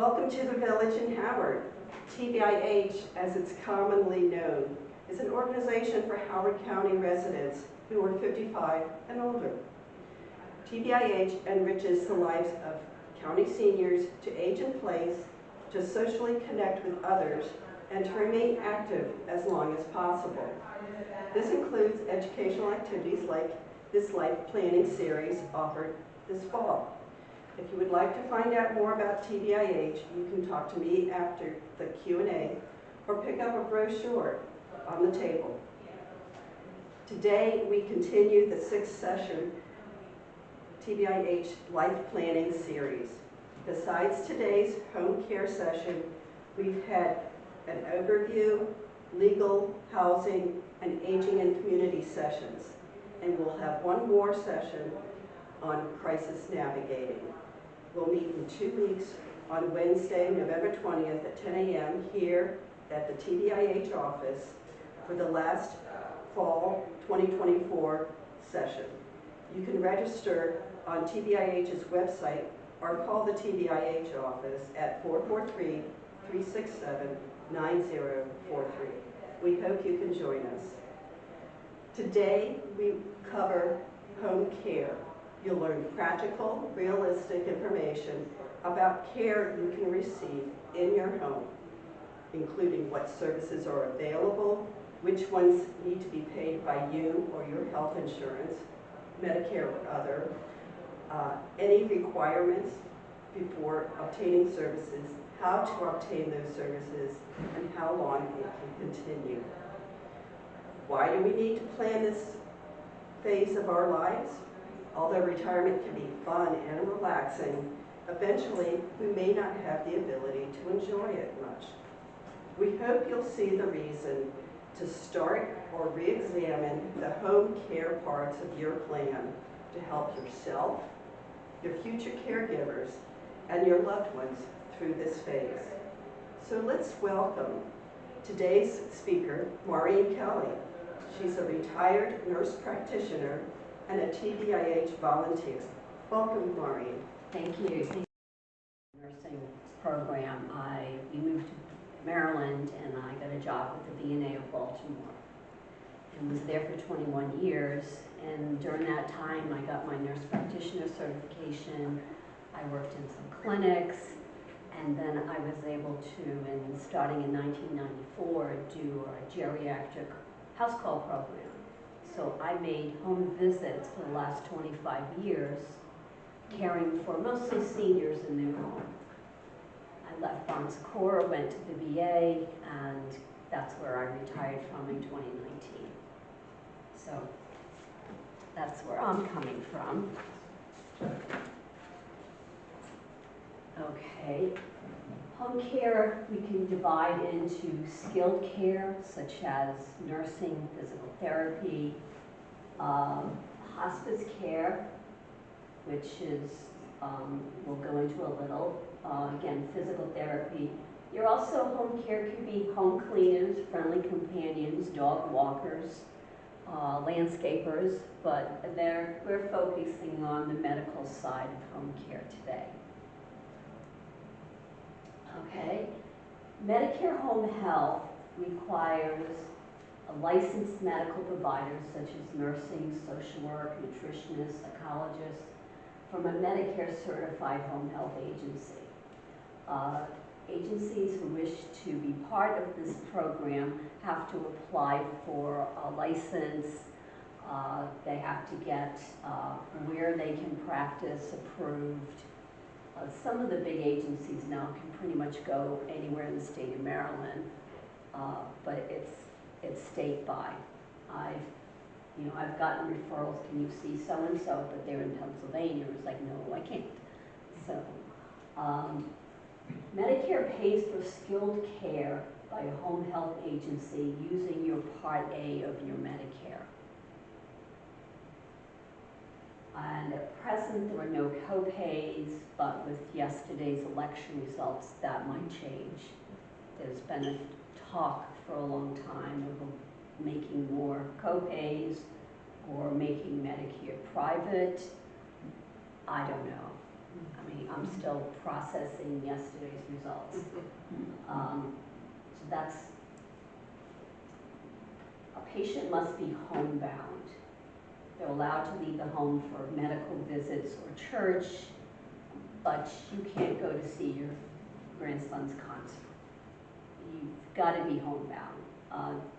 Welcome to the Village in Howard. TVIH, as it's commonly known, is an organization for Howard County residents who are 55 and older. TVIH enriches the lives of county seniors to age in place, to socially connect with others, and to remain active as long as possible. This includes educational activities like this life planning series offered this fall. If you would like to find out more about TVIH, you can talk to me after the Q&A or pick up a brochure on the table. Today, we continue the 6th session TVIH Life Planning Series. Besides today's home care session, we've had an overview, legal, housing, and aging and community sessions. And we'll have one more session on crisis navigating. We'll meet in 2 weeks on Wednesday, November 20th at 10 a.m. here at the TVIH office for the last fall 2024 session. You can register on TVIH's website or call the TVIH office at 443-367-9043. We hope you can join us. Today, we cover home care. You'll learn practical, realistic information about care you can receive in your home, including what services are available, which ones need to be paid by you or your health insurance, Medicare or other, any requirements before obtaining services, how to obtain those services, and how long it can continue. Why do we need to plan this phase of our lives? Although retirement can be fun and relaxing, eventually we may not have the ability to enjoy it much. We hope you'll see the reason to start or re-examine the home care parts of your plan to help yourself, your future caregivers, and your loved ones through this phase. So let's welcome today's speaker, Maureen Kelley. She's a retired nurse practitioner and a TVIH volunteer. Welcome, Maureen. Thank you. Nursing program. We moved to Maryland and I got a job with the VNA of Baltimore and was there for 21 years. And during that time, I got my nurse practitioner certification. I worked in some clinics, and then I was able to, starting in 1994, do a geriatric house call program. So I made home visits for the last 25 years, caring for mostly seniors in their home. I left Bon Secours, went to the VA, and that's where I retired from in 2019. So that's where I'm coming from. Okay. Home care we can divide into skilled care, such as nursing, physical therapy, hospice care, which is, we'll go into a little, again, physical therapy. You're also, home care could be home cleaners, friendly companions, dog walkers, landscapers, but we're focusing on the medical side of home care today. Okay, Medicare home health requires a licensed medical provider such as nursing, social work, nutritionist, psychologist from a Medicare certified home health agency. Agencies who wish to be part of this program have to apply for a license. They have to get where they can practice approved. Some of the big agencies now can pretty much go anywhere in the state of Maryland, but it's state by. I've gotten referrals. Can you see so and so? But they're in Pennsylvania. It's like, no, I can't. So, Medicare pays for skilled care by a home health agency using your Part A of your Medicare. And at present, there are no co-pays, but with yesterday's election results, that might change. There's been a talk for a long time of making more co-pays or making Medicare private. I don't know. I mean, I'm still processing yesterday's results. So that's, a patient must be homebound. They're allowed to leave the home for medical visits or church, but you can't go to see your grandson's concert. You've got to be homebound.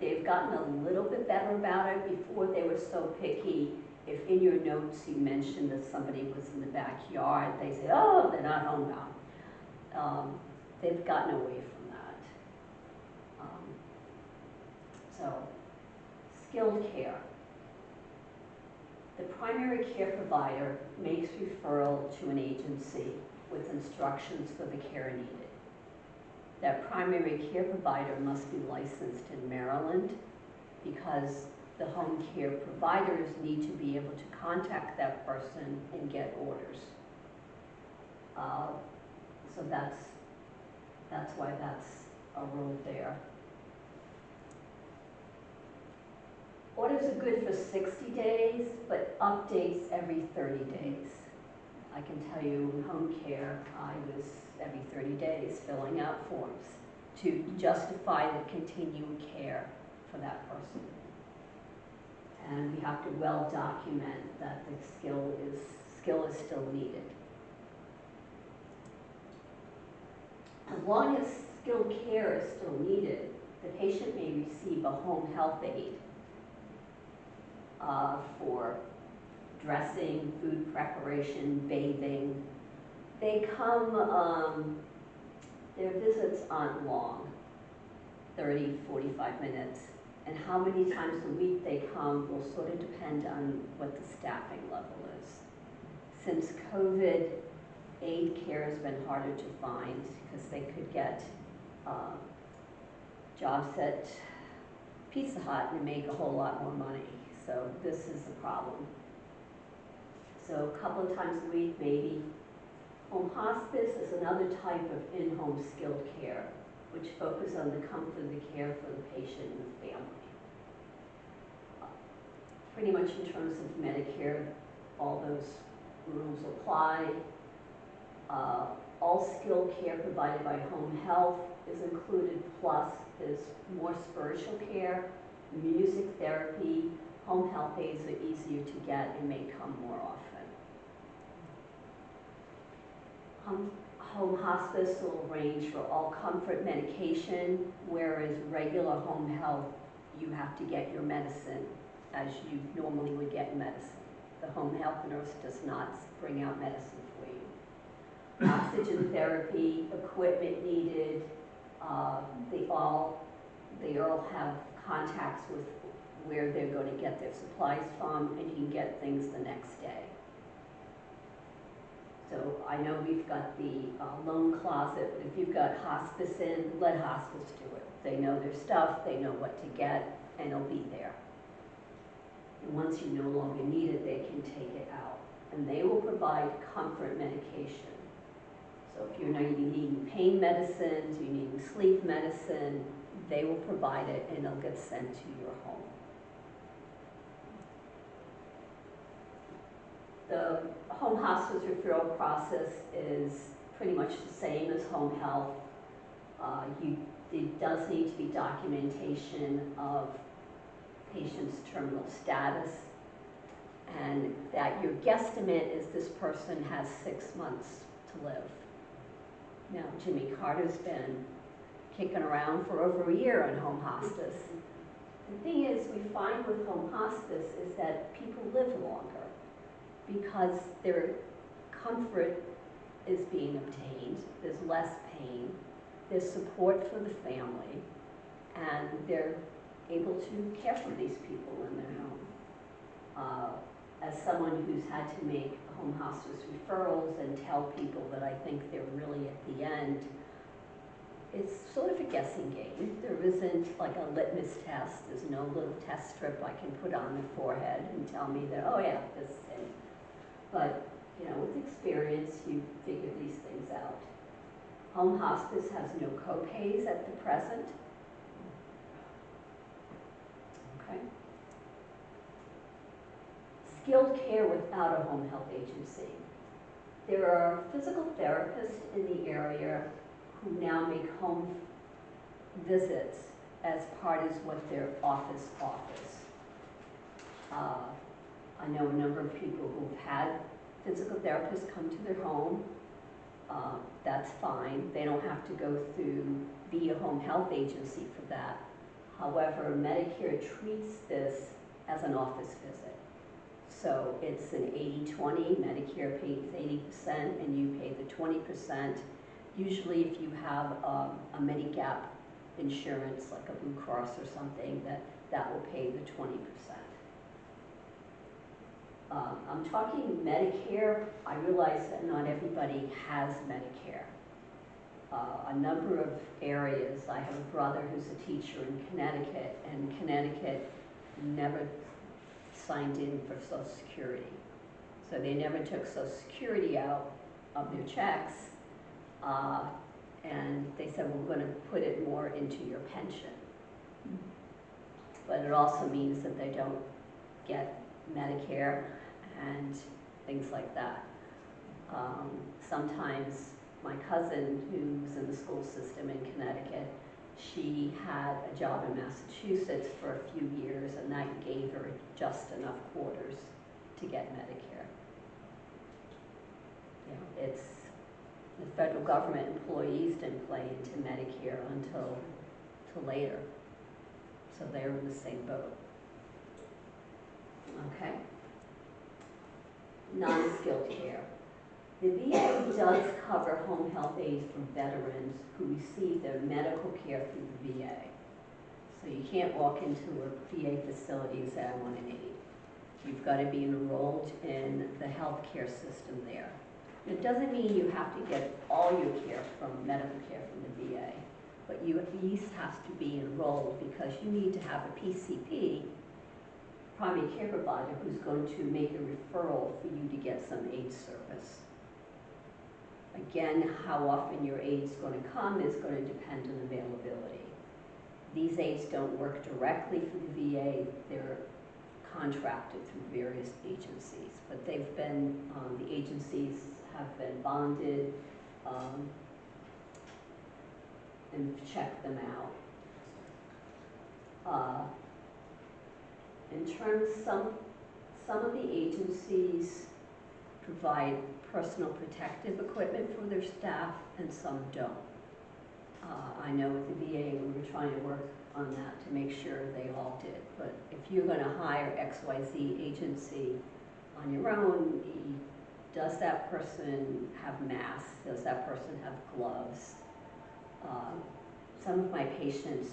They've gotten a little bit better about it. Before they were so picky. If in your notes you mentioned that somebody was in the backyard, they say, oh, they're not homebound. They've gotten away from that. So, skilled care. The primary care provider makes referral to an agency with instructions for the care needed. That primary care provider must be licensed in Maryland because the home care providers need to be able to contact that person and get orders. So that's why that's a rule there. Orders are good for 60 days, but updates every 30 days. I can tell you in home care, I was every 30 days filling out forms to justify the continued care for that person. And we have to well document that the skill is still needed. As long as skilled care is still needed, the patient may receive a home health aid for dressing, food preparation, bathing. They come, their visits aren't long, 30, 45 minutes. And how many times a week they come will sort of depend on what the staffing level is. Since COVID, aid care has been harder to find because they could get jobs at Pizza Hut and make a whole lot more money. So this is a problem. So a couple of times a week, maybe. Home hospice is another type of in-home skilled care, which focuses on the comfort of the care for the patient and the family. Pretty much in terms of Medicare, all those rules apply. All skilled care provided by home health is included, plus there's more spiritual care, music therapy. Home health aides are easier to get and may come more often. Home hospice will arrange for all comfort medication, whereas regular home health, you have to get your medicine as you normally would get medicine. The home health nurse does not bring out medicine for you. Oxygen therapy, equipment needed, they all have contacts with where they're going to get their supplies from, and you can get things the next day. So I know we've got the loan closet, but if you've got hospice in, let hospice do it. They know their stuff, they know what to get, and it'll be there. And once you no longer need it, they can take it out. And they will provide comfort medication. So if you're needing pain medicines, you're needing sleep medicine, they will provide it and it'll get sent to your home. The home hospice referral process is pretty much the same as home health. It does need to be documentation of patient's terminal status, and that your guesstimate is this person has 6 months to live. Now, Jimmy Carter's been kicking around for over a year on home hospice. The thing is, we find with home hospice is that people live longer because their comfort is being obtained, there's less pain, there's support for the family, and they're able to care for these people in their home. As someone who's had to make home hospice referrals and tell people that I think they're really at the end, it's sort of a guessing game. There isn't like a litmus test. There's no little test strip I can put on the forehead and tell me that, oh yeah, this is it. But, you know, with experience, you figure these things out. Home hospice has no co-pays at the present. Okay. Skilled care without a home health agency. There are physical therapists in the area who now make home visits as part of what their office offers. I know a number of people who've had physical therapists come to their home. That's fine. They don't have to go through via home health agency for that. However, Medicare treats this as an office visit. So it's an 80-20, Medicare pays 80% and you pay the 20%. Usually if you have a Medigap insurance, like a Blue Cross or something, that will pay the 20%. I'm talking Medicare. I realize that not everybody has Medicare. A number of areas, I have a brother who's a teacher in Connecticut, and Connecticut never signed in for Social Security. So they never took Social Security out of their checks, and they said, well, we're going to put it more into your pension. But it also means that they don't get Medicare and things like that. Sometimes my cousin, who's in the school system in Connecticut, she had a job in Massachusetts for a few years, and that gave her just enough quarters to get Medicare. You know, it's the federal government employees didn't play into Medicare until later, so they're in the same boat. Okay. Non-skilled care. The VA does cover home health aides for veterans who receive their medical care through the VA. So you can't walk into a VA facility and say, I want an aide. You've got to be enrolled in the healthcare system there. It doesn't mean you have to get all your care from medical care from the VA, but you at least have to be enrolled because you need to have a PCP, primary care provider, who's going to make a referral for you to get some aid service. Again, how often your aid's going to come is going to depend on availability. These aides don't work directly for the VA. They're contracted through various agencies, but they've been, the agencies have been bonded and checked them out. In terms, some of the agencies provide personal protective equipment for their staff and some don't. I know with the VA we were trying to work on that to make sure they all did, but if you're going to hire XYZ agency on your own, does that person have masks? Does that person have gloves? Some of my patients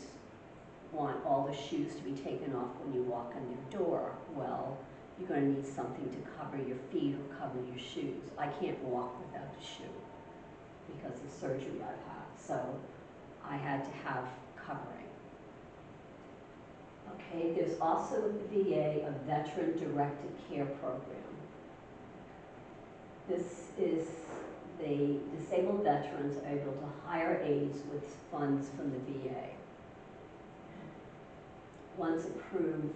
want all the shoes to be taken off when you walk in their door. Well, you're going to need something to cover your feet or cover your shoes. I can't walk without a shoe because of surgery I've had, so I had to have covering. Okay, there's also with the VA a veteran-directed care program. This is the disabled veterans are able to hire aides with funds from the VA. Once approved,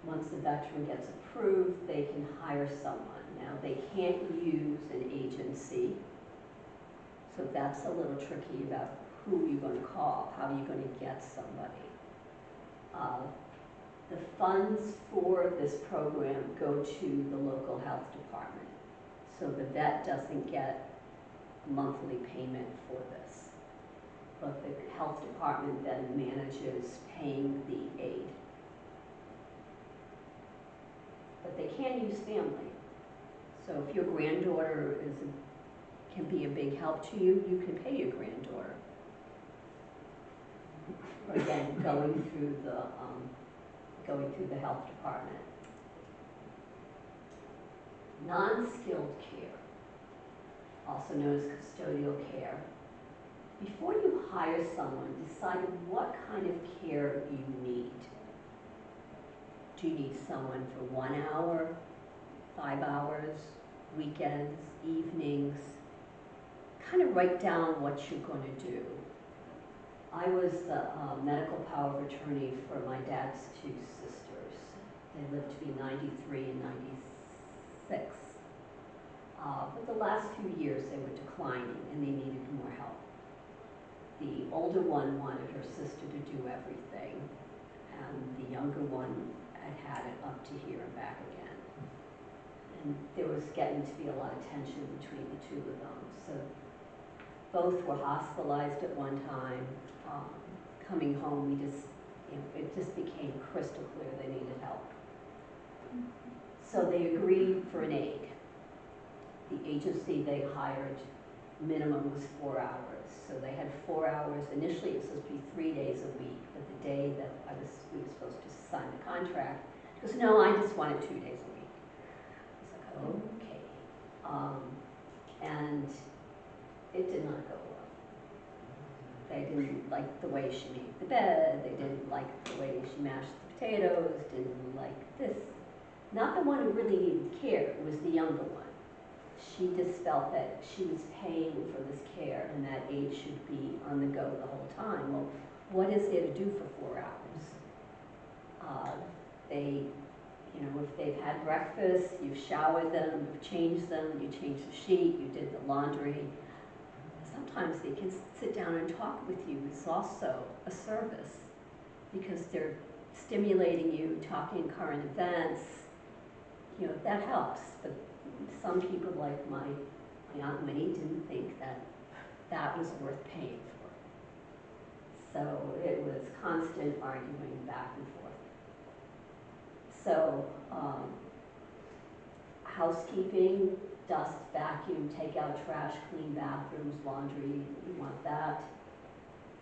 once the veteran gets approved, they can hire someone. Now, they can't use an agency, so that's a little tricky about who you're going to call, how you're going to get somebody. The funds for this program go to the local health department, so the vet doesn't get a monthly payment for this. But the health department then manages paying the aid. But they can use family. So if your granddaughter can be a big help to you, you can pay your granddaughter. Again, going through the health department. Non-skilled care, also known as custodial care. Before you hire someone, decide what kind of care you need. Do you need someone for 1 hour, 5 hours, weekends, evenings? Kind of write down what you're going to do. I was the medical power of attorney for my dad's 2 sisters. They lived to be 93 and 96. But the last few years they were declining and they needed more help. The older one wanted her sister to do everything, and the younger one had it up to here and back again. And there was getting to be a lot of tension between the two of them. So both were hospitalized at one time. Coming home, it just became crystal clear they needed help. So they agreed for an aide. The agency they hired, minimum was 4 hours. So they had 4 hours. Initially, it was supposed to be 3 days a week, but the day that we were supposed to sign the contract, he goes, no, I just wanted 2 days a week. I was like, okay. And it did not go well. They didn't like the way she made the bed. They didn't like the way she mashed the potatoes. Didn't like this. Not the one who really needed care. It was the younger one. She just felt that she was paying for this care and that aide should be on the go the whole time. Well, what is there to do for 4 hours? If they've had breakfast, you've showered them, you've changed them, you changed the sheet, you did the laundry. Sometimes they can sit down and talk with you. It's also a service because they're stimulating you, talking current events. That helps. But some people, like my Aunt Winnie, didn't think that was worth paying for. So it was constant arguing back and forth. So housekeeping, dust, vacuum, take out trash, clean bathrooms, laundry, you want that.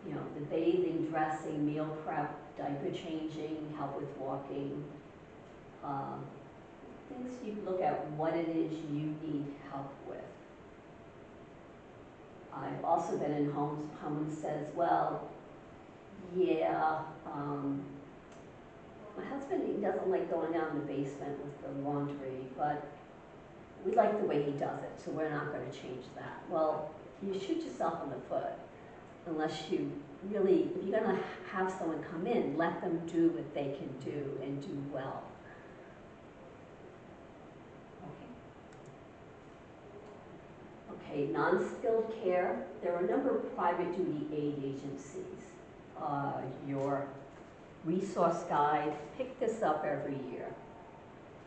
The bathing, dressing, meal prep, diaper changing, help with walking. Things you look at what it is you need help with. I've also been in homes, someone says, well, yeah, my husband, he doesn't like going down in the basement with the laundry, but we like the way he does it, so we're not going to change that. Well, you shoot yourself in the foot unless you really, if you're going to have someone come in, let them do what they can do and do well. Okay, non-skilled care. There are a number of private duty aid agencies. Your resource guide, pick this up every year.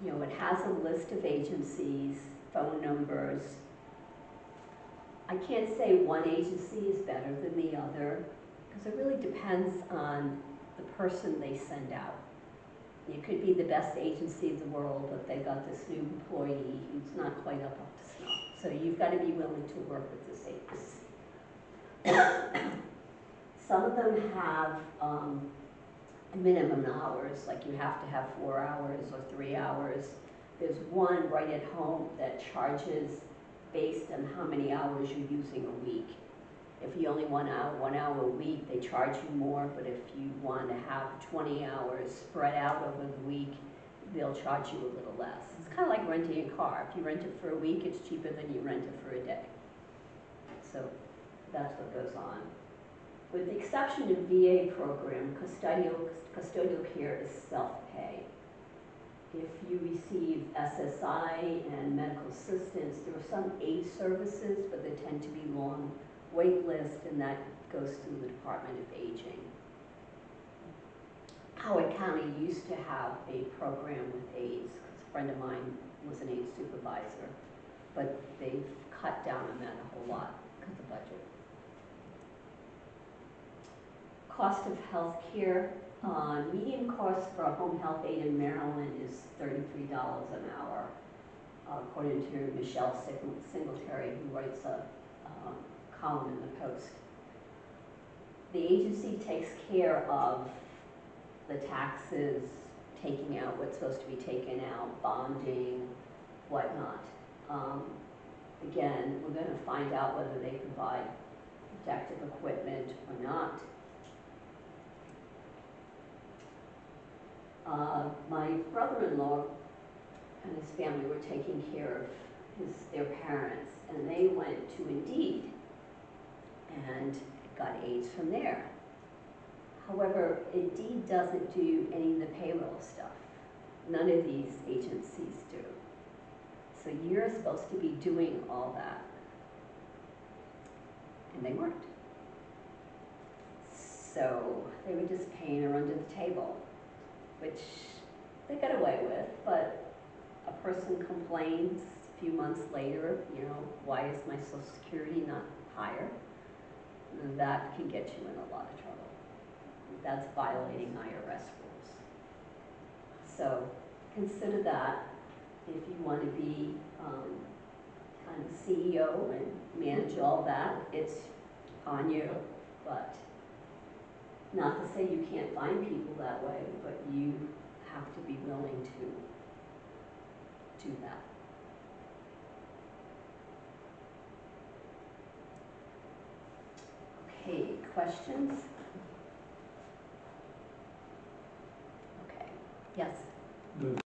It has a list of agencies, phone numbers. I can't say one agency is better than the other because it really depends on the person they send out. It could be the best agency in the world, but they got this new employee who's not quite up to snuff. So you've got to be willing to work with this agency. Some of them have minimum hours, like you have to have 4 hours or 3 hours. There's one right at home that charges based on how many hours you're using a week. If you only want 1 hour a week, they charge you more, but if you want to have 20 hours spread out over the week, they'll charge you a little less. It's kind of like renting a car. If you rent it for a week, it's cheaper than you rent it for a day. So that's what goes on. With the exception of VA program, custodial care is self-pay. If you receive SSI and medical assistance, there are some aid services, but they tend to be long wait list, and that goes through the Department of Aging. Howard County used to have a program with aides, because a friend of mine was an aid supervisor, but they've cut down on that a whole lot because of budget. Cost of health care. Median cost for a home health aide in Maryland is $33 an hour, according to Michelle Singletary, who writes a column in the Post. The agency takes care of the taxes, taking out what's supposed to be taken out, bonding, whatnot. Again, we're going to find out whether they provide protective equipment or not. My brother-in-law and his family were taking care of their parents, and they went to Indeed and got aids from there. However, Indeed doesn't do any of the payroll stuff. None of these agencies do. So you're supposed to be doing all that. And they weren't. So they were just paying her under the table, which they got away with, but a person complains a few months later, you know, why is my Social Security not higher? That can get you in a lot of trouble. That's violating IRS rules. So consider that if you want to be kind of CEO and manage all that, it's on you. But not to say you can't find people that way, but you have to be willing to do that. Okay, questions? Okay, yes.